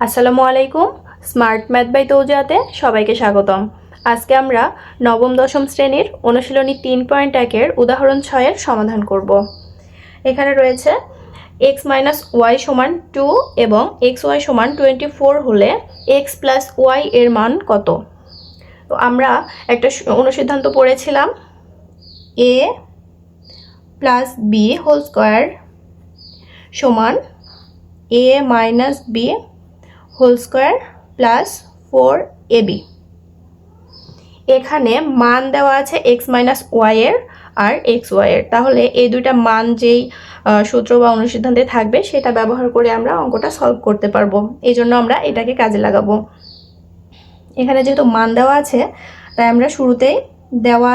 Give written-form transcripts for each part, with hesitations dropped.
আসসালামু আলাইকুম। Smart math by তৌজিয়াতে সবাইকে স্বাগতম। আজকে আমরা নবম দশম শ্রেণীর অনুশীলনী 3.1-এর উদাহরণ 6-এর সমাধান করব। এখানে রয়েছে x - y = 2 এবং xy = 24 হলে x + y এর মান কত? তো আমরা একটা অনুসিদ্ধান্ত পড়েছিলাম, a + b² = a - b² + 4ab। এখানে মান দেওয়া আছে x - y এর আর xy এর। তাহলে এই দুইটা মান যেই সূত্র বা অনুসিদ্ধান্তে থাকবে সেটা ব্যবহার করে আমরা অঙ্কটা সলভ করতে পারবো। এই জন্য আমরা এটাকে কাজে লাগাবো। এখানে যেহেতু মান দেওয়া আছে তাই আমরা শুরুতেই দেওয়া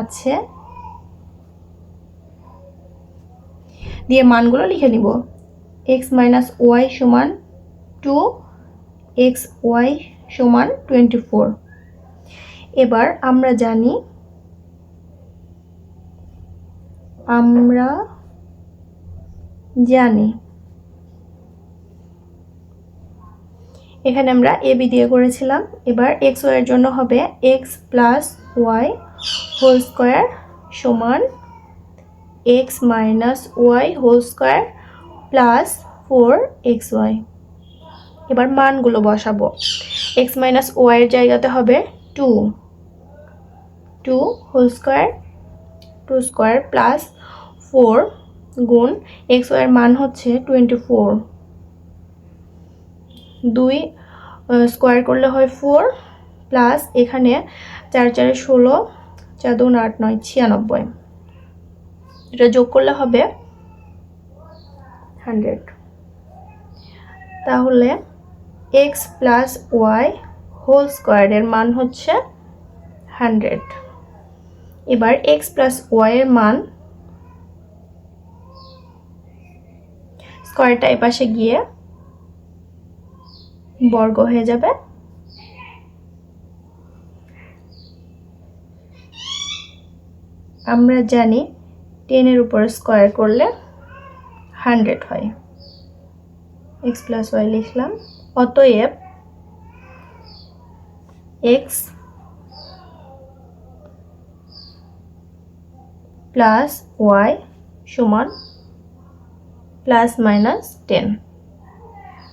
আছে দিয়ে মানগুলো লিখে নিব। x - y = 2, xy = 24। এবার আমরা জানি এখানে আমরা ab দিয়ে করেছিলাম। এবার xy এর জন্য হবে x + y² = x - y² + 4xy। এবার মানগুলো বসাবো। x - y এর জায়গাতে হবে 2² + 4 গুণ xy এর মান হচ্ছে 24। 2 স্কয়ার করলে হয় 4 প্লাস এখানে 4 4 16, 4 2 8 9 96। এটা যোগ করলে হবে 100। তাহলে x + y² এর মান হচ্ছে 100। এবার x + y এর মান স্কয়ারটা এই পাশে গিয়ে বর্গ হয়ে যাবে। আমরা জানি 10 এর উপর স্কয়ার করলে 100 হয়। x + y লিখলাম। অতএব x + y = ±10।